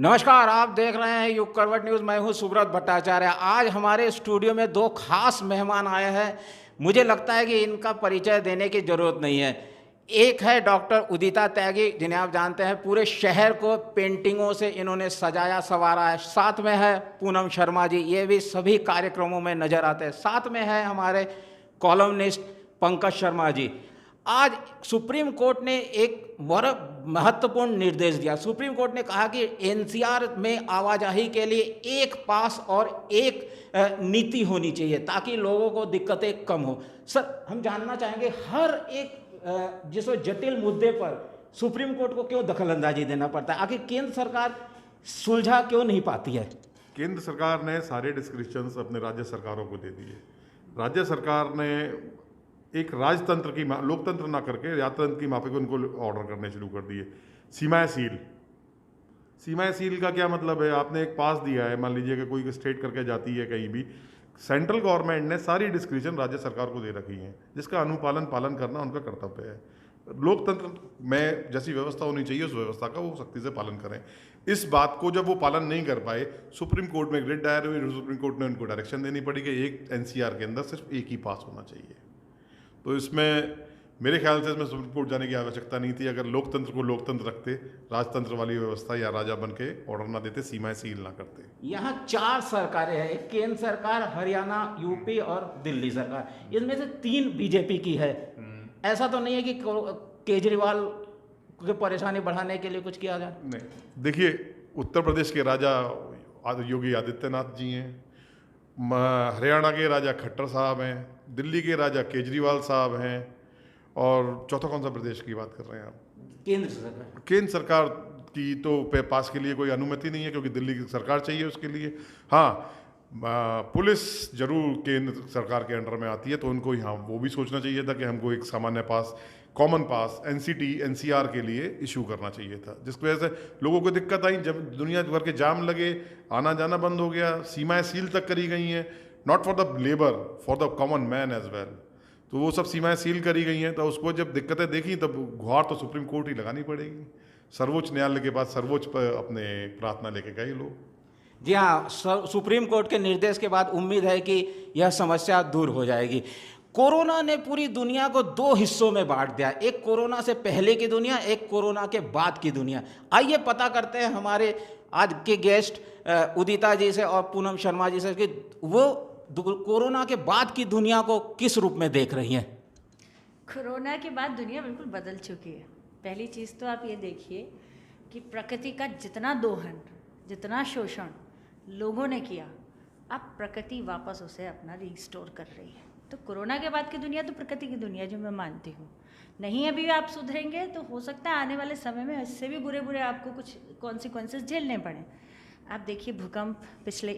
नमस्कार, आप देख रहे हैं युग करवट न्यूज़। मैं हूं सुब्रत भट्टाचार्य। आज हमारे स्टूडियो में दो खास मेहमान आए हैं। मुझे लगता है कि इनका परिचय देने की ज़रूरत नहीं है। एक है डॉक्टर उदिता त्यागी, जिन्हें आप जानते हैं, पूरे शहर को पेंटिंगों से इन्होंने सजाया संवारा है। साथ में है पूनम शर्मा जी, ये भी सभी कार्यक्रमों में नजर आते हैं। साथ में है हमारे कॉलमनिस्ट पंकज शर्मा जी। आज सुप्रीम कोर्ट ने एक महत्वपूर्ण निर्देश दिया। सुप्रीम कोर्ट ने कहा कि एनसीआर में आवाजाही के लिए एक पास और एक नीति होनी चाहिए ताकि लोगों को दिक्कतें कम हो। सर, हम जानना चाहेंगे, हर एक जिस जटिल मुद्दे पर सुप्रीम कोर्ट को क्यों दखलंदाजी देना पड़ता है? आखिर केंद्र सरकार सुलझा क्यों नहीं पाती है? केंद्र सरकार ने सारे डिस्क्रिप्शंस अपने राज्य सरकारों को दे दिए। राज्य सरकार ने एक राजतंत्र की लोकतंत्र ना करके राजतंत्र की माफी को उनको ऑर्डर करने शुरू कर दिए। सीमाएं सील। सीमाएं सील का क्या मतलब है? आपने एक पास दिया है, मान लीजिए कि कोई स्टेट करके जाती है कहीं भी, सेंट्रल गवर्नमेंट ने सारी डिस्क्रिप्शन राज्य सरकार को दे रखी है, जिसका पालन करना उनका कर्तव्य है। लोकतंत्र में जैसी व्यवस्था होनी चाहिए उस व्यवस्था का वो सख्ती से पालन करें। इस बात को जब वो पालन नहीं कर पाए, सुप्रीम कोर्ट में रिट दायर हुई। सुप्रीम कोर्ट ने उनको डायरेक्शन देनी पड़ी कि एक एनसीआर के अंदर सिर्फ एक ही पास होना चाहिए। तो इसमें मेरे ख्याल से इसमें सुप्रीम कोर्ट जाने की आवश्यकता नहीं थी। अगर लोकतंत्र को लोकतंत्र रखते, राजतंत्र वाली व्यवस्था या राजा बन के ऑर्डर ना देते, सीमाएं सील ना करते। यहाँ 4 सरकारें हैं, एक केंद्र सरकार, हरियाणा, यूपी और दिल्ली सरकार। इनमें से 3 बीजेपी की है। ऐसा तो नहीं है कि केजरीवाल की परेशानी बढ़ाने के लिए कुछ किया जाए? नहीं, देखिए, उत्तर प्रदेश के राजा योगी आदित्यनाथ जी हैं, हरियाणा के राजा खट्टर साहब हैं, दिल्ली के राजा केजरीवाल साहब हैं, और चौथा कौन सा प्रदेश की बात कर रहे हैं आप? केंद्र सरकार। केंद्र सरकार की तो पास के लिए कोई अनुमति नहीं है, क्योंकि दिल्ली की सरकार चाहिए उसके लिए। हाँ, पुलिस जरूर केंद्र सरकार के अंडर में आती है, तो उनको यहाँ वो भी सोचना चाहिए था कि हमको एक सामान्य पास, कॉमन पास एनसीटी एनसीआर के लिए इशू करना चाहिए था, जिसकी वजह से लोगों को दिक्कत आई। जब दुनिया भर के जाम लगे, आना जाना बंद हो गया, सीमाएं सील तक करी गई हैं, not for the labour, for the common man as well. तो वो सब सीमाएं सील करी गई हैं, तो उसको जब दिक्कतें देखी तब गुहार तो सुप्रीम कोर्ट ही लगानी पड़ेगी। सर्वोच्च न्यायालय के पास सर्वोच्च पर अपने प्रार्थना लेके गए लोग। जी हाँ, सुप्रीम कोर्ट के निर्देश के बाद उम्मीद है कि यह समस्या दूर हो जाएगी। कोरोना ने पूरी दुनिया को 2 हिस्सों में बांट दिया, एक कोरोना से पहले की दुनिया, एक कोरोना के बाद की दुनिया। आइए पता करते हैं हमारे आज के गेस्ट उदिता जी से और पूनम शर्मा जी से कि वो कोरोना के बाद की दुनिया को किस रूप में देख रही हैं। कोरोना के बाद दुनिया बिल्कुल बदल चुकी है। पहली चीज़ तो आप ये देखिए कि प्रकृति का जितना दोहन, जितना शोषण लोगों ने किया, अब प्रकृति वापस उसे अपना रिस्टोर कर रही है। तो कोरोना के बाद की दुनिया तो प्रकृति की दुनिया, जो मैं मानती हूँ। नहीं अभी आप सुधरेंगे तो हो सकता है आने वाले समय में इससे भी बुरे बुरे आपको कुछ कॉन्सिक्वेंसेस झेलने पड़े। आप देखिए, भूकंप पिछले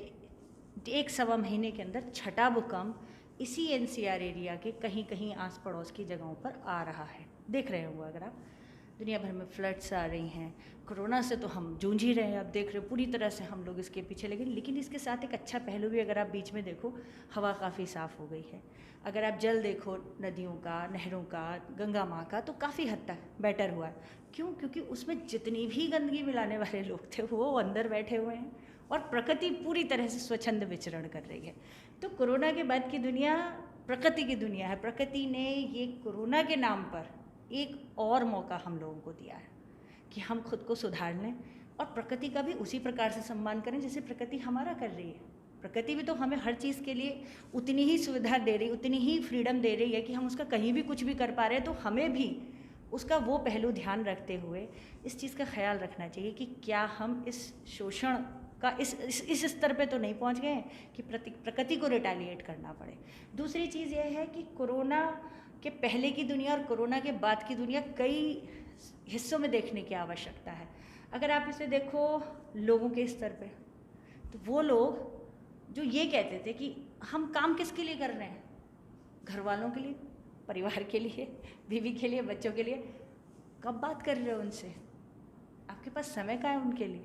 1-1.25 महीने के अंदर 6ठा भूकंप इसी एनसीआर एरिया के कहीं कहीं आस पड़ोस की जगहों पर आ रहा है। देख रहे होंगे अगर आप, दुनिया भर में फ्लड्स आ रही हैं। कोरोना से तो हम जूझ ही रहे हैं, आप देख रहे हो पूरी तरह से हम लोग इसके पीछे लगे। लेकिन इसके साथ एक अच्छा पहलू भी, अगर आप बीच में देखो, हवा काफ़ी साफ़ हो गई है। अगर आप जल देखो, नदियों का, नहरों का, गंगा माँ का, तो काफ़ी हद तक बेटर हुआ है। क्यों? क्योंकि उसमें जितनी भी गंदगी मिलाने वाले लोग थे वो अंदर बैठे हुए हैं और प्रकृति पूरी तरह से स्वच्छंद विचरण कर रही है। तो कोरोना के बाद की दुनिया प्रकृति की दुनिया है। प्रकृति ने ये कोरोना के नाम पर एक और मौका हम लोगों को दिया है कि हम खुद को सुधार लें और प्रकृति का भी उसी प्रकार से सम्मान करें जैसे प्रकृति हमारा कर रही है। प्रकृति भी तो हमें हर चीज़ के लिए उतनी ही सुविधा दे रही, उतनी ही फ्रीडम दे रही है कि हम उसका कहीं भी कुछ भी कर पा रहे हैं। तो हमें भी उसका वो पहलू ध्यान रखते हुए इस चीज़ का ख्याल रखना चाहिए कि क्या हम इस शोषण का इस स्तर पे तो नहीं पहुंच गए कि प्रकृति को रिटेलिएट करना पड़े। दूसरी चीज़ यह है कि कोरोना के पहले की दुनिया और कोरोना के बाद की दुनिया कई हिस्सों में देखने की आवश्यकता है। अगर आप इसे देखो लोगों के स्तर पे, तो वो लोग जो ये कहते थे कि हम काम किसके लिए कर रहे हैं, घर वालों के लिए, परिवार के लिए, बीवी के लिए, बच्चों के लिए, कब बात कर रहे हो उनसे? आपके पास समय का है उनके लिए?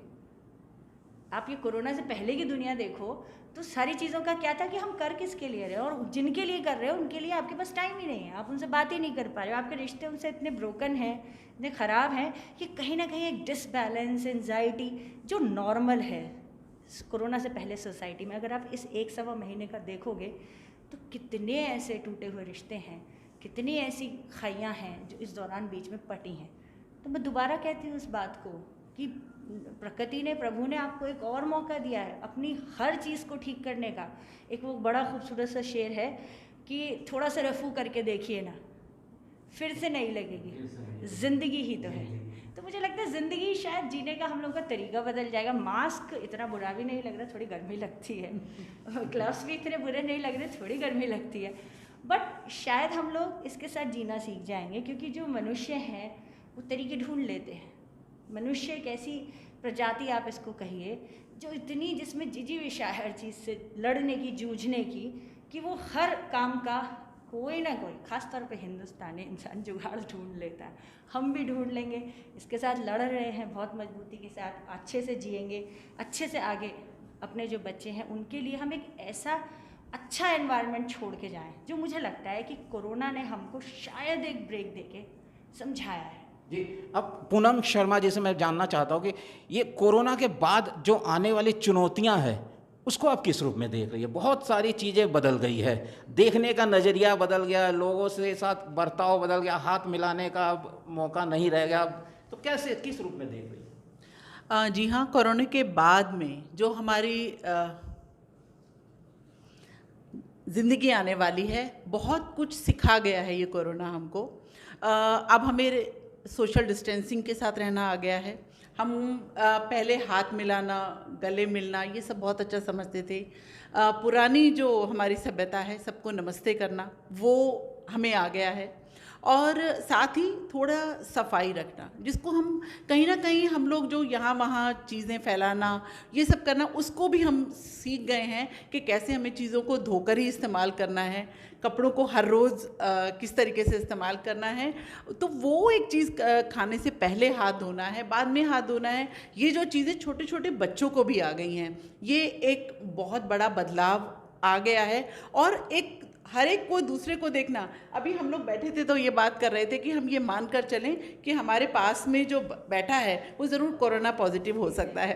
आप ये कोरोना से पहले की दुनिया देखो तो सारी चीज़ों का क्या था कि हम कर किसके लिए रहे हैं, और जिनके लिए कर रहे हो उनके लिए आपके पास टाइम ही नहीं है, आप उनसे बात ही नहीं कर पा रहे हो, आपके रिश्ते उनसे इतने ब्रोकन हैं, इतने ख़राब हैं कि कहीं ना कहीं एक डिसबैलेंस, एंजाइटी जो नॉर्मल है कोरोना से पहले सोसाइटी में, अगर आप इस 1 सवा महीने का देखोगे तो कितने ऐसे टूटे हुए रिश्ते हैं, कितनी ऐसी खाइयाँ हैं जो इस दौरान बीच में पटी हैं। तो मैं दोबारा कहती हूँ इस बात को कि प्रकृति ने, प्रभु ने आपको एक और मौका दिया है अपनी हर चीज़ को ठीक करने का। एक वो बड़ा खूबसूरत सा शेर है कि थोड़ा सा रफू करके देखिए ना, फिर से नहीं लगेगी, ज़िंदगी ही तो है। तो मुझे लगता है ज़िंदगी शायद जीने का हम लोग का तरीका बदल जाएगा। मास्क इतना बुरा भी नहीं लग रहा, थोड़ी गर्मी लगती है, ग्लव्स भी इतने बुरे नहीं लग रहे, थोड़ी गर्मी लगती है, बट शायद हम लोग इसके साथ जीना सीख जाएंगे, क्योंकि जो मनुष्य हैं वो तरीके ढूंढ लेते हैं। मनुष्य एक ऐसी प्रजाति, आप इसको कहिए, जो इतनी, जिसमें जिजी विषय हर चीज़ से लड़ने की, जूझने की, कि वो हर काम का कोई ना कोई, ख़ास तौर पे हिंदुस्तानी इंसान जुगाड़ ढूंढ लेता है। हम भी ढूंढ लेंगे, इसके साथ लड़ रहे हैं बहुत मजबूती के साथ, अच्छे से जिएंगे, अच्छे से आगे अपने जो बच्चे हैं उनके लिए हम एक ऐसा अच्छा एनवायरनमेंट छोड़ के जाएं, जो मुझे लगता है कि कोरोना ने हमको शायद एक ब्रेक देके समझाया है। जी, अब पूनम शर्मा जी से मैं जानना चाहता हूँ कि ये कोरोना के बाद जो आने वाली चुनौतियाँ हैं उसको आप किस रूप में देख रही है? बहुत सारी चीज़ें बदल गई है, देखने का नज़रिया बदल गया, लोगों से साथ बर्ताव बदल गया, हाथ मिलाने का मौका नहीं रह गया, तो कैसे, किस रूप में देख रही है? जी हाँ, कोरोना के बाद में जो हमारी ज़िंदगी आने वाली है, बहुत कुछ सिखा गया है ये कोरोना हमको। अब हमें सोशल डिस्टेंसिंग के साथ रहना आ गया है। हम पहले हाथ मिलाना, गले मिलना, ये सब बहुत अच्छा समझते थे। पुरानी जो हमारी सभ्यता है, सबको नमस्ते करना, वो हमें आ गया है। और साथ ही थोड़ा सफाई रखना, जिसको हम कहीं ना कहीं हम लोग जो यहाँ वहाँ चीज़ें फैलाना, ये सब करना, उसको भी हम सीख गए हैं कि कैसे हमें चीज़ों को धोकर ही इस्तेमाल करना है, कपड़ों को हर रोज़ किस तरीके से इस्तेमाल करना है। तो वो एक चीज़, खाने से पहले हाथ धोना है, बाद में हाथ धोना है। ये जो चीज़ें छोटे छोटे बच्चों को भी आ गई हैं, ये एक बहुत बड़ा बदलाव आ गया है। और एक हर एक को दूसरे को देखना। अभी हम लोग बैठे थे तो ये बात कर रहे थे कि हम ये मान कर चलें कि हमारे पास में जो बैठा है वो ज़रूर कोरोना पॉजिटिव हो सकता है।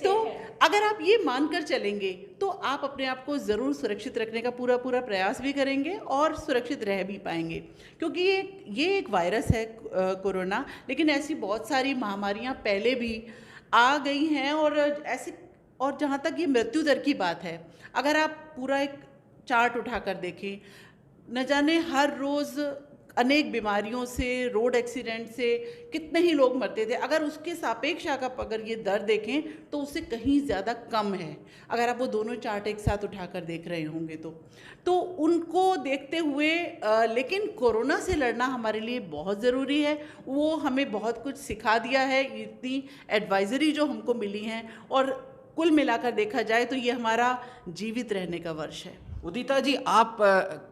तो अगर आप ये मान कर चलेंगे तो आप अपने आप को ज़रूर सुरक्षित रखने का पूरा प्रयास भी करेंगे और सुरक्षित रह भी पाएंगे, क्योंकि ये एक वायरस है कोरोना, लेकिन ऐसी बहुत सारी महामारियाँ पहले भी आ गई हैं। और जहाँ तक ये मृत्यु दर की बात है, अगर आप पूरा एक चार्ट उठाकर देखें, न जाने हर रोज़ अनेक बीमारियों से, रोड एक्सीडेंट से कितने ही लोग मरते थे। अगर उसके सापेक्ष अगर ये दर देखें तो उससे कहीं ज़्यादा कम है, अगर आप वो दोनों चार्ट एक साथ उठाकर देख रहे होंगे तो उनको देखते हुए लेकिन कोरोना से लड़ना हमारे लिए बहुत ज़रूरी है। वो हमें बहुत कुछ सिखा दिया है, इतनी एडवाइजरी जो हमको मिली हैं, और कुल मिलाकर देखा जाए तो ये हमारा जीवित रहने का वर्ष है। उदिता जी, आप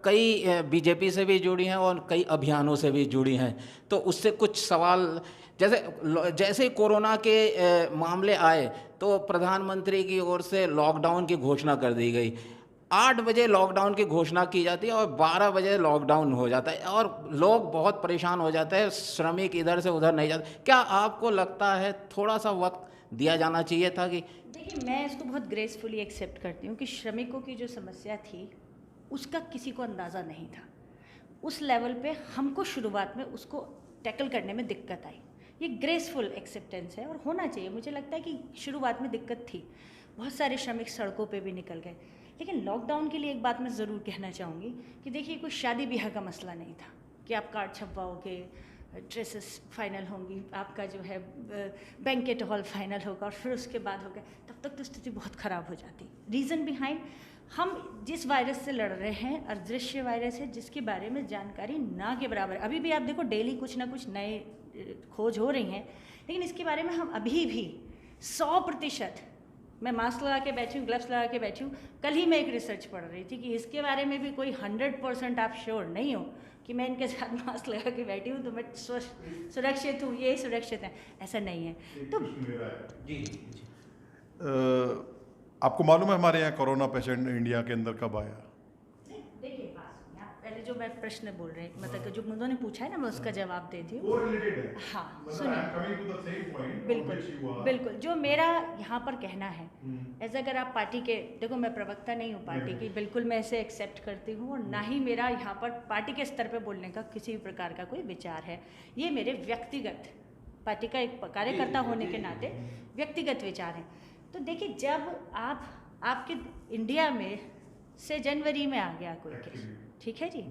कई बीजेपी से भी जुड़ी हैं और कई अभियानों से भी जुड़ी हैं, तो उससे कुछ सवाल, जैसे कोरोना के मामले आए तो प्रधानमंत्री की ओर से लॉकडाउन की घोषणा कर दी गई। 8 बजे लॉकडाउन की घोषणा की जाती है और 12 बजे लॉकडाउन हो जाता है और लोग बहुत परेशान हो जाते हैं, श्रमिक इधर से उधर नहीं जाते। क्या आपको लगता है थोड़ा सा वक्त दिया जाना चाहिए था? कि देखिए, मैं इसको बहुत ग्रेसफुली एक्सेप्ट करती हूँ कि श्रमिकों की जो समस्या थी उसका किसी को अंदाज़ा नहीं था। उस लेवल पे हमको शुरुआत में उसको टैकल करने में दिक्कत आई। ये ग्रेसफुल एक्सेप्टेंस है और होना चाहिए। मुझे लगता है कि शुरुआत में दिक्कत थी, बहुत सारे श्रमिक सड़कों पे भी निकल गए। लेकिन लॉकडाउन के लिए एक बात मैं ज़रूर कहना चाहूँगी कि देखिए, कोई शादी ब्याह का मसला नहीं था कि आप कार्ड छपवाओगे, ड्रेसेस फाइनल होंगी, आपका जो है बैंकेट हॉल फाइनल होगा और फिर उसके बाद होगा, तब तक तो स्थिति बहुत ख़राब हो जाती। रीज़न बिहाइंड, हम जिस वायरस से लड़ रहे हैं, अदृश्य वायरस है जिसके बारे में जानकारी ना के बराबर। अभी भी आप देखो, डेली कुछ ना कुछ नए खोज हो रही हैं, लेकिन इसके बारे में हम अभी भी 100%, मैं मास्क लगा के बैठी हूँ, ग्लव्स लगा के बैठी हूँ। कल ही मैं एक रिसर्च पढ़ रही थी कि इसके बारे में भी कोई 100% आप श्योर नहीं हो कि मैं इनके साथ मास्क लगा के बैठी हूँ तो मैं सुरक्षित हूँ, ये सुरक्षित है, ऐसा नहीं है। तो जी आपको मालूम है हमारे यहाँ कोरोना पेशेंट इंडिया के अंदर कब आया? देखिए बात सुनिए, आप पहले जो मैं प्रश्न बोल रहे हैं, मतलब कि जो उन्होंने पूछा है ना, मैं उसका जवाब देती हूँ। वो रिलेटेड है। हाँ मतलब सुनिए, I'm coming to the same point बिल्कुल on which you are- बिल्कुल, जो मेरा यहाँ पर कहना है, ऐसा अगर आप पार्टी के, देखो मैं प्रवक्ता नहीं हूँ पार्टी की, बिल्कुल मैं इसे एक्सेप्ट करती हूँ, और ना ही मेरा यहाँ पर पार्टी के स्तर पे बोलने का किसी भी प्रकार का कोई विचार है। ये मेरे व्यक्तिगत, पार्टी का एक कार्यकर्ता होने के नाते व्यक्तिगत विचार हैं। तो देखिए, जब आपके इंडिया में से जनवरी में आ गया कोई केस, ठीक है जी,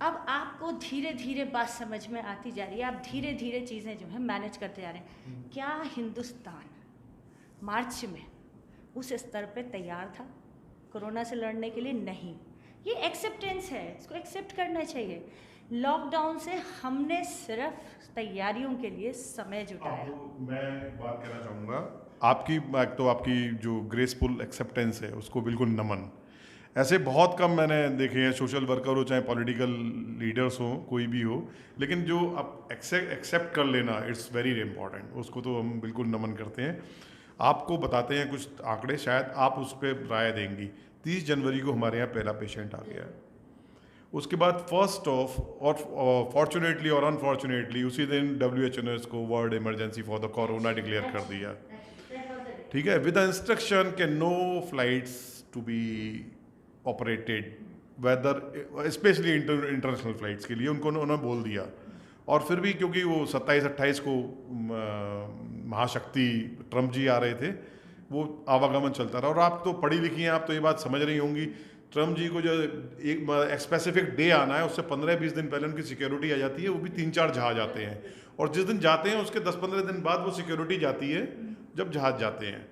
अब आपको धीरे धीरे बात समझ में आती जा रही है, आप धीरे धीरे चीज़ें जो है मैनेज करते जा रहे हैं। क्या हिंदुस्तान मार्च में उस स्तर पे तैयार था कोरोना से लड़ने के लिए? नहीं। ये एक्सेप्टेंस है, इसको एक्सेप्ट करना चाहिए। लॉकडाउन से हमने सिर्फ तैयारियों के लिए समय जुटाया। मैं बात कहना चाहूँगा, आपकी जो ग्रेसफुल एक्सेप्टेंस है उसको बिल्कुल नमन। ऐसे बहुत कम मैंने देखे हैं, सोशल वर्कर हो चाहे पॉलिटिकल लीडर्स हो, कोई भी हो, लेकिन जो आप एक्सेप्ट कर लेना, इट्स वेरी इम्पॉर्टेंट। उसको तो हम बिल्कुल नमन करते हैं। आपको बताते हैं कुछ आंकड़े, शायद आप उस पर राय देंगी। 30 जनवरी को हमारे यहाँ पहला पेशेंट आ गया। उसके बाद 1 और फॉर्चुनेटली और अनफॉर्चुनेटली उसी दिन WHO ने इसको world emergency for the corona declare कर दिया, ठीक है, विद इंस्ट्रक्शन के no flights to be operated, whether specially international flights के लिए उन्होंने बोल दिया। और फिर भी क्योंकि वो 27-28 को महाशक्ति ट्रम्प जी आ रहे थे, वो आवागमन चलता रहा। और आप तो पढ़ी लिखी हैं, आप तो ये बात समझ रही होंगी, ट्रम्प जी को जो एक स्पेसिफिक डे आना है, उससे 15-20 दिन पहले उनकी सिक्योरिटी आ जाती है। वो भी 3-4 जहाज आते हैं, और जिस दिन जाते हैं उसके 10-15 दिन बाद वो सिक्योरिटी जाती है जब जहाज जाते हैं।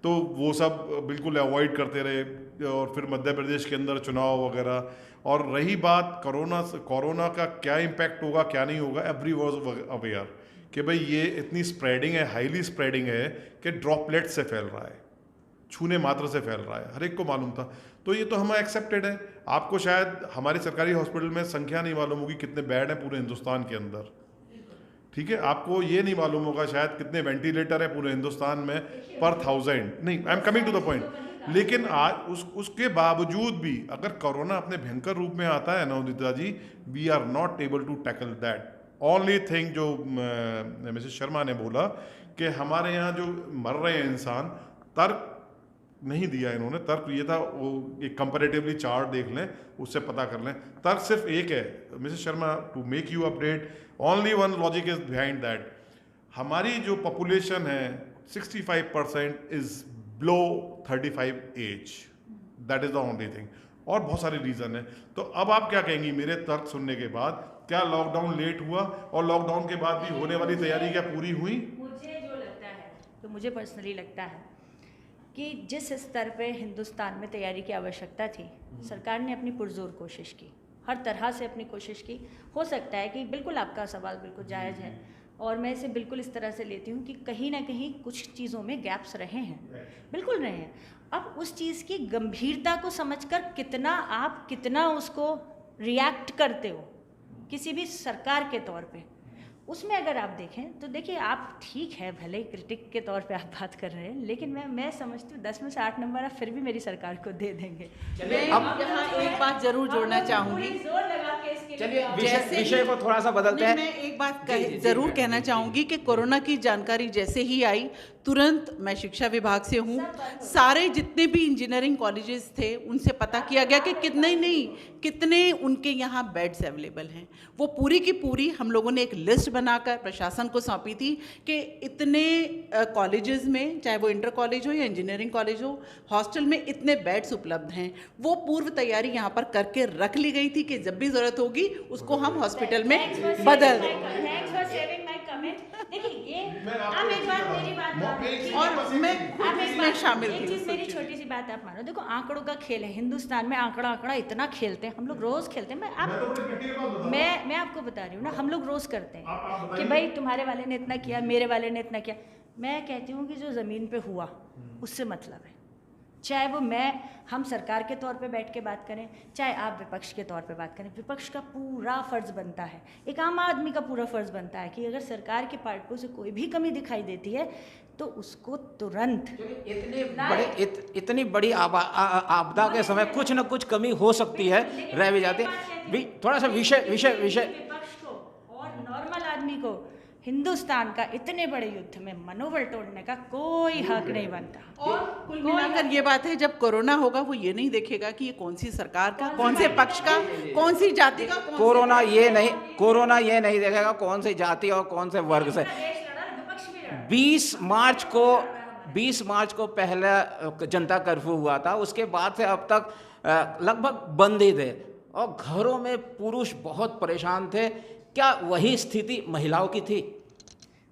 तो वो सब बिल्कुल अवॉइड करते रहे। और फिर मध्य प्रदेश के अंदर चुनाव वगैरह। और रही बात कोरोना का क्या इम्पैक्ट होगा क्या नहीं होगा, एवरी वाज अवेयर कि भाई ये इतनी स्प्रेडिंग है, हाईली स्प्रेडिंग है कि ड्रॉपलेट से फैल रहा है, छूने मात्र से फैल रहा है, हर एक को मालूम था। तो ये तो हमें एक्सेप्टेड है। आपको शायद हमारे सरकारी हॉस्पिटल में संख्या नहीं मालूम होगी कितने बेड हैं पूरे हिंदुस्तान के अंदर, ठीक है। आपको ये नहीं मालूम होगा शायद कितने वेंटिलेटर है पूरे हिंदुस्तान में पर 1000। नहीं, I am coming to the point. लेकिन आज उसके बावजूद भी अगर कोरोना अपने भयंकर रूप में आता है ना Udita ji, we are not able to tackle that. Only thing जो मिसेस शर्मा ने बोला कि हमारे यहाँ जो मर रहे हैं इंसान, तर्क नहीं दिया इन्होंने। तर्क ये था, वो एक कंपैरेटिवली चार्ट देख लें, उससे पता कर लें। तर्क सिर्फ एक है Mrs Sharma, to make you update, only one logic is behind that. हमारी जो पॉपुलेशन है 65% is below 35 age, that is the only thing. और बहुत सारे रीजन है। तो अब आप क्या कहेंगी मेरे तर्क सुनने के बाद? क्या लॉकडाउन लेट हुआ, और लॉकडाउन के बाद भी होने वाली तैयारी क्या पूरी हुई? मुझे जो लगता है, तो मुझे पर्सनली लगता है कि जिस स्तर पे हिंदुस्तान में तैयारी की आवश्यकता थी, सरकार ने अपनी पुरजोर कोशिश की, हर तरह से अपनी कोशिश की। हो सकता है कि बिल्कुल आपका सवाल बिल्कुल जायज़ है, और मैं इसे बिल्कुल इस तरह से लेती हूँ कि कहीं ना कहीं कुछ चीज़ों में गैप्स रहे हैं, बिल्कुल रहे हैं। अब उस चीज़ की गंभीरता को समझकर कितना उसको रिएक्ट करते हो किसी भी सरकार के तौर पे, उसमें अगर आप देखें तो देखिए, आप ठीक है भले ही क्रिटिक के तौर पे आप बात कर रहे हैं, लेकिन मैं समझती हूँ 10 में से 8 नंबर आप फिर भी मेरी सरकार को दे देंगे। मैं यहाँ एक बात जरूर जोड़ना चाहूँगी। जोर लगा के इसके चलिए जैसे विषय को थोड़ा सा बदलते हैं। मैं एक बात जरूर कहना चाहूँगी कि कोरोना की जानकारी जैसे ही आई, तुरंत मैं शिक्षा विभाग से हूँ, सारे जितने भी इंजीनियरिंग कॉलेजेस थे उनसे पता किया गया कि कितने उनके यहाँ बेड्स अवेलेबल हैं। वो पूरी की पूरी हम लोगों ने एक लिस्ट बनाकर प्रशासन को सौंपी थी कि इतने कॉलेजेस में, चाहे वो इंटर कॉलेज हो या इंजीनियरिंग कॉलेज हो, हॉस्टल में इतने बेड्स उपलब्ध हैं। वो पूर्व तैयारी यहाँ पर करके रख ली गई थी कि जब भी ज़रूरत होगी उसको हम हॉस्पिटल में बदल देंगे। देखिए, ये आप एक बार मेरी बात और मैं शामिल एक चीज़, मेरी छोटी सी बात आप मानो। देखो, आंकड़ों का खेल है हिंदुस्तान में, आंकड़ा इतना खेलते हैं हम लोग, रोज खेलते हैं। मैं आपको बता रही हूँ ना, हम लोग रोज करते हैं कि भाई तुम्हारे वाले ने इतना किया, मेरे वाले ने इतना किया। मैं कहती हूँ कि जो ज़मीन पे हुआ उससे मतलब है। चाहे वो हम सरकार के तौर पे बैठ के बात करें, चाहे आप विपक्ष के तौर पे बात करें। विपक्ष का पूरा फ़र्ज़ बनता है, एक आम आदमी का पूरा फ़र्ज़ बनता है कि अगर सरकार के पार्टों से कोई भी कमी दिखाई देती है तो उसको तुरंत इतनी बड़ी आपदा के समय कुछ न कुछ कमी हो सकती है, रह भी जाती है। थोड़ा सा विषय विपक्ष को और नॉर्मल आदमी को हिंदुस्तान का इतने बड़े युद्ध में मनोबल तोड़ने का कोई हक नहीं बनता। और कुल मिलाकर ये बात है, जब कोरोना होगा वो ये नहीं देखेगा कि ये कौन सी सरकार का, कौन से पक्ष का, कौन सी जाति का। कोरोना ये नहीं देखेगा कौन सी जाति और कौन से वर्ग से। 20 मार्च को पहला जनता कर्फ्यू हुआ था, उसके बाद से अब तक लगभग बंद ही थे और घरों में पुरुष बहुत परेशान थे। क्या वही स्थिति महिलाओं की थी?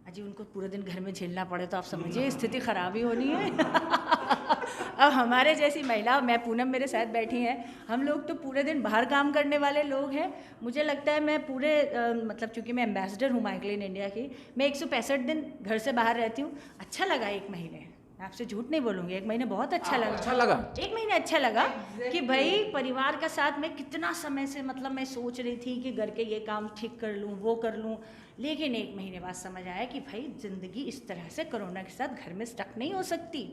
अजी उनको पूरे दिन घर में झेलना पड़े तो आप समझिए स्थिति खराब ही होनी है। अब हमारे जैसी महिला, मैं पूनम मेरे साथ बैठी हैं, हम लोग तो पूरे दिन बाहर काम करने वाले लोग हैं। मुझे लगता है मैं पूरे मतलब चूँकि मैं एम्बेसडर हूँ माई क्लीन इंडिया की, मैं 165 दिन घर से बाहर रहती हूँ। अच्छा लगा 1 महीने, मैं आपसे झूठ नहीं बोलूँगी, 1 महीने बहुत अच्छा लगा। 1 महीने अच्छा लगा कि भाई परिवार का साथ में कितना समय से मतलब मैं सोच रही थी कि घर के ये काम ठीक कर लूँ, वो कर लूँ, लेकिन 1 महीने बाद समझ आया कि भाई ज़िंदगी इस तरह से कोरोना के साथ घर में स्टक नहीं हो सकती।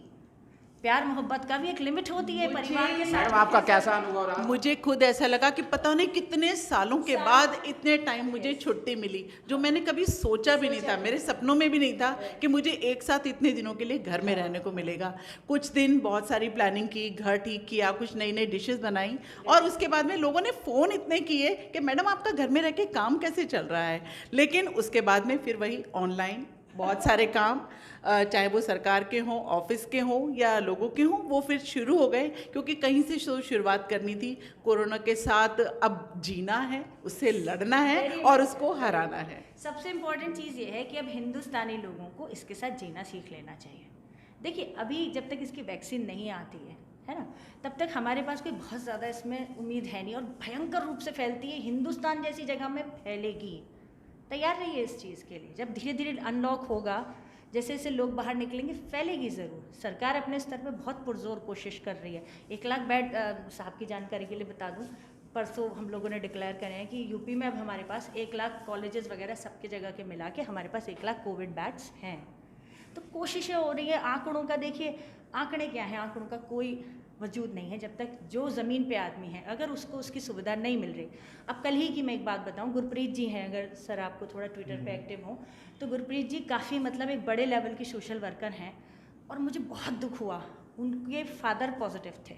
प्यार मोहब्बत का भी एक लिमिट होती है परिवार के साथ। मैडम आपका कैसा अनुभव रहा? मुझे खुद ऐसा लगा कि पता नहीं कितने सालों के बाद इतने टाइम मुझे छुट्टी मिली, जो मैंने कभी सोचा भी नहीं था, मेरे सपनों में भी नहीं था कि मुझे एक साथ इतने दिनों के लिए घर में रहने को मिलेगा। कुछ दिन बहुत सारी प्लानिंग की, घर ठीक किया, कुछ नई नई डिशेस बनाई और उसके बाद में लोगों ने फ़ोन इतने किए कि मैडम आपका घर में रह के काम कैसे चल रहा है। लेकिन उसके बाद में फिर वही ऑनलाइन बहुत सारे काम, चाहे वो सरकार के हों, ऑफिस के हों या लोगों के हों, वो फिर शुरू हो गए, क्योंकि कहीं से शुरुआत करनी थी। कोरोना के साथ अब जीना है, उससे लड़ना है और उसको हराना है। सबसे इम्पोर्टेंट चीज़ ये है कि अब हिंदुस्तानी लोगों को इसके साथ जीना सीख लेना चाहिए। देखिए अभी जब तक इसकी वैक्सीन नहीं आती है ना, तब तक हमारे पास कोई बहुत ज़्यादा इसमें उम्मीद है नहीं और भयंकर रूप से फैलती है, हिंदुस्तान जैसी जगह में फैलेगी। तैयार रहिए इस चीज़ के लिए। जब धीरे धीरे अनलॉक होगा, जैसे जैसे लोग बाहर निकलेंगे, फैलेगी ज़रूर। सरकार अपने स्तर पे बहुत पुरजोर कोशिश कर रही है। 1 लाख बेड, साहब की जानकारी के लिए बता दूं, परसों हम लोगों ने डिक्लेयर करे हैं कि यूपी में अब हमारे पास 1 लाख कॉलेजेस वगैरह सबके जगह के मिला के हमारे पास 1 लाख कोविड बेड्स हैं। तो कोशिशें हो रही है। आंकड़ों का देखिए, आंकड़े क्या हैं, आंकड़ों का कोई वजूद नहीं है जब तक जो ज़मीन पे आदमी है अगर उसको उसकी सुविधा नहीं मिल रही। अब कल ही की मैं एक बात बताऊं, गुरप्रीत जी हैं, अगर सर आपको थोड़ा ट्विटर पे एक्टिव हो तो गुरप्रीत जी काफ़ी मतलब एक बड़े लेवल की सोशल वर्कर हैं और मुझे बहुत दुख हुआ, उनके फादर पॉजिटिव थे।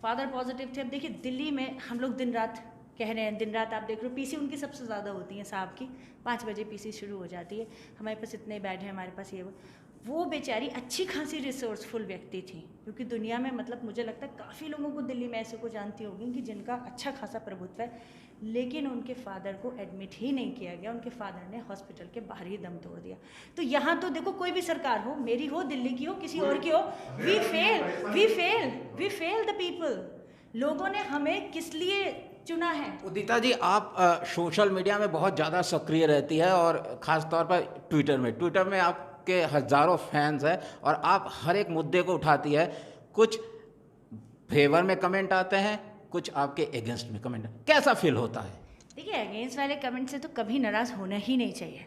अब देखिए दिल्ली में हम लोग दिन रात कह रहे हैं, दिन रात आप देख रहे हो, पीसी उनकी सबसे ज़्यादा होती हैं साहब की, 5 बजे पीसी शुरू हो जाती है, हमारे पास इतने बेड हैं, हमारे पास ये वो बेचारी अच्छी खासी रिसोर्सफुल व्यक्ति थी, क्योंकि दुनिया में मतलब मुझे लगता है काफ़ी लोगों को दिल्ली में ऐसे को जानती होगी कि जिनका अच्छा खासा प्रभुत्व है, लेकिन उनके फादर को एडमिट ही नहीं किया गया, उनके फादर ने हॉस्पिटल के बाहर ही दम तोड़ दिया। तो यहाँ तो देखो कोई भी सरकार हो, मेरी हो, दिल्ली की हो, किसी और की हो, वी फेल द पीपल। लोगों ने हमें किस लिए चुना है? उदिता जी, आप सोशल मीडिया में बहुत ज़्यादा सक्रिय रहती है और ख़ास तौर पर ट्विटर में आपके हज़ारों फैंस हैं और आप हर एक मुद्दे को उठाती है। कुछ फेवर में कमेंट आते हैं, कुछ आपके अगेंस्ट में कमेंट। कैसा फील होता है? देखिए अगेंस्ट वाले कमेंट से तो कभी नाराज़ होना ही नहीं चाहिए।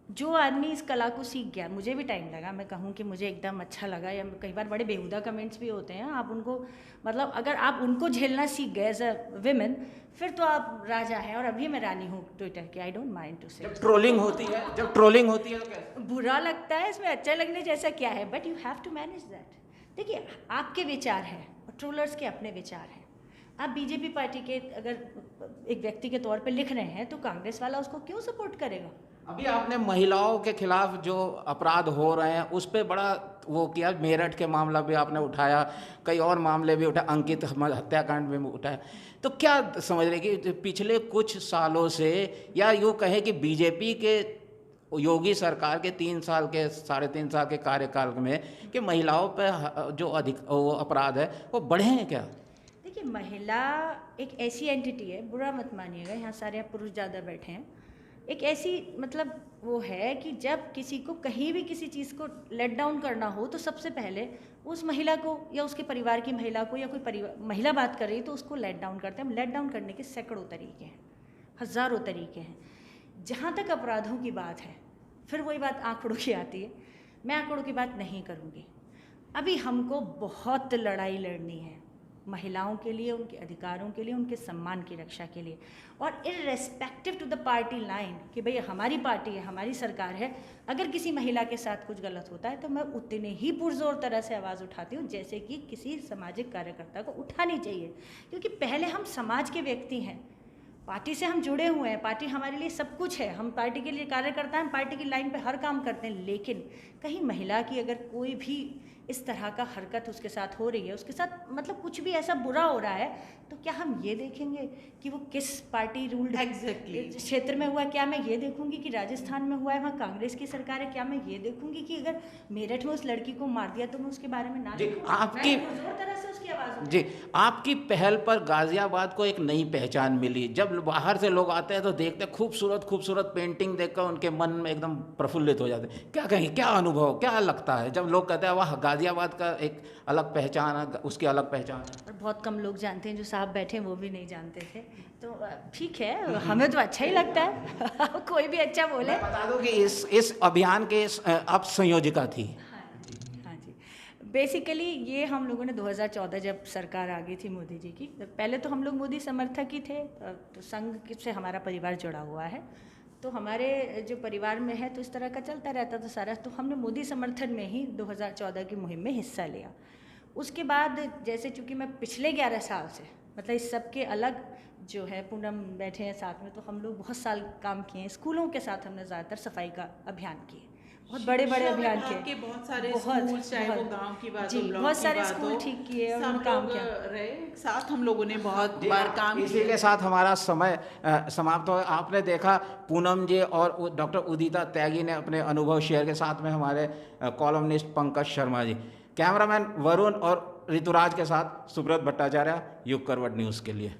जो आदमी इस कला को सीख गया, मुझे भी टाइम लगा, मैं कहूँ कि मुझे एकदम अच्छा लगा, या कई बार बड़े बेहुदा कमेंट्स भी होते हैं, आप उनको मतलब अगर आप उनको झेलना सीख गए एज अ विमेन, फिर तो आप राजा हैं। और अभी मैं रानी हूँ ट्विटर की, आई डोंट माइंड टू से। जब ट्रोलिंग होती है तो कैसे? बुरा लगता है, इसमें अच्छा लगने जैसा क्या है, but you have to manage that. देखिए आपके विचार हैं और ट्रोलर्स के अपने विचार हैं। आप बीजेपी पार्टी के अगर एक व्यक्ति के तौर पे लिख रहे हैं तो कांग्रेस वाला उसको क्यों सपोर्ट करेगा? अभी आपने महिलाओं के खिलाफ जो अपराध हो रहे हैं उस पर बड़ा वो किया, मेरठ के मामला भी आपने उठाया, कई और मामले भी उठाए, अंकित हत्याकांड में उठाया। तो क्या समझ रहे कि पिछले कुछ सालों से, या यूँ कहें कि बीजेपी के योगी सरकार के 3 साल के 3.5 साल के कार्यकाल में कि महिलाओं पर जो वो अपराध है वो बढ़े हैं क्या? देखिए महिला एक ऐसी एंटिटी है, बुरा मत मानिएगा, यहाँ सारे पुरुष ज़्यादा बैठे हैं, एक ऐसी मतलब वो है कि जब किसी को कहीं भी किसी चीज़ को लेट डाउन करना हो तो सबसे पहले उस महिला को या उसके परिवार की महिला को या कोई परिवार महिला बात कर रही है तो उसको लेट डाउन करते हैं। लेट डाउन करने के सैकड़ों तरीके हैं, हज़ारों तरीके हैं। जहाँ तक अपराधों की बात है, फिर वही बात आंकड़ों की आती है। मैं आंकड़ों की बात नहीं करूँगी। अभी हमको बहुत लड़ाई लड़नी है महिलाओं के लिए, उनके अधिकारों के लिए, उनके सम्मान की रक्षा के लिए। और irrespective to the party line कि भाई हमारी पार्टी है, हमारी सरकार है, अगर किसी महिला के साथ कुछ गलत होता है तो मैं उतने ही पुरजोर तरह से आवाज़ उठाती हूँ जैसे कि किसी सामाजिक कार्यकर्ता को उठानी चाहिए। क्योंकि पहले हम समाज के व्यक्ति हैं, पार्टी से हम जुड़े हुए हैं, पार्टी हमारे लिए सब कुछ है, हम पार्टी के लिए कार्यकर्ता हैं, पार्टी की लाइन पे हर काम करते हैं। लेकिन कहीं महिला की अगर कोई भी इस तरह का हरकत उसके साथ हो रही है, उसके साथ मतलब कुछ भी ऐसा बुरा हो रहा है, तो क्या हम ये देखेंगे कि वो किस पार्टी रूल्ड Exactly. क्षेत्र में हुआ है? क्या मैं ये देखूंगी कि राजस्थान में हुआ है, वहाँ कांग्रेस की सरकार है? क्या मैं ये देखूंगी कि अगर मेरठ में उस लड़की को मार दिया तो मैं उसके बारे में ना जी, देखूं? आपकी- मैं जोर तरह से उसकी आवाज़ उठाऊं। जी, आपकी पहल पर गाजियाबाद को एक नई पहचान मिली। जब बाहर से लोग आते हैं तो देखते हैं खूबसूरत खूबसूरत पेंटिंग देखकर उनके मन में एकदम प्रफुल्लित हो जाते हैं। क्या कहें, क्या अनुभव, क्या लगता है जब लोग कहते हैं वाह गाजियाबाद का एक अलग पहचान है, उसकी अलग पहचान है? और बहुत कम लोग जानते हैं, जो साहब बैठे हैं वो भी नहीं जानते थे। तो ठीक है, हमें तो अच्छा ही लगता है कोई भी अच्छा बोले। मैं बता दूं कि इस अभियान के आप संयोजिका थी। हाँ जी, बेसिकली ये हम लोगों ने 2014 जब सरकार आ गई थी मोदी जी की, तो पहले तो हम लोग मोदी समर्थक ही थे। तो संघ से हमारा परिवार जुड़ा हुआ है, तो हमारे जो परिवार में है तो इस तरह का चलता रहता था सारा। तो हमने मोदी समर्थन में ही 2014 की मुहिम में हिस्सा लिया। उसके बाद जैसे चूँकि मैं पिछले 11 साल से मतलब इस सब के अलग जो है, पूनम बैठे हैं साथ में, तो हम लोग बहुत साल काम किए हैं। स्कूलों के साथ हमने ज़्यादातर सफाई का अभियान किए, बहुत बड़े बड़े अभियान किए। बहुत सारे स्कूल, चाहे वो गांव की बात जी, हो, ब्लॉक बहुत की सारे बात स्कूल हो, ठीक किए और सब काम लोग किया। रहे साथ, हम लोगों ने बहुत बार काम इसी किया। के साथ हमारा समय समाप्त हो। आपने देखा पूनम जी और डॉक्टर उदिता त्यागी ने अपने अनुभव शेयर के साथ में हमारे कॉलमनिस्ट पंकज शर्मा जी, कैमरामैन वरुण और ऋतुराज के साथ सुब्रत भट्टाचार्य, युग करवट न्यूज़ के लिए।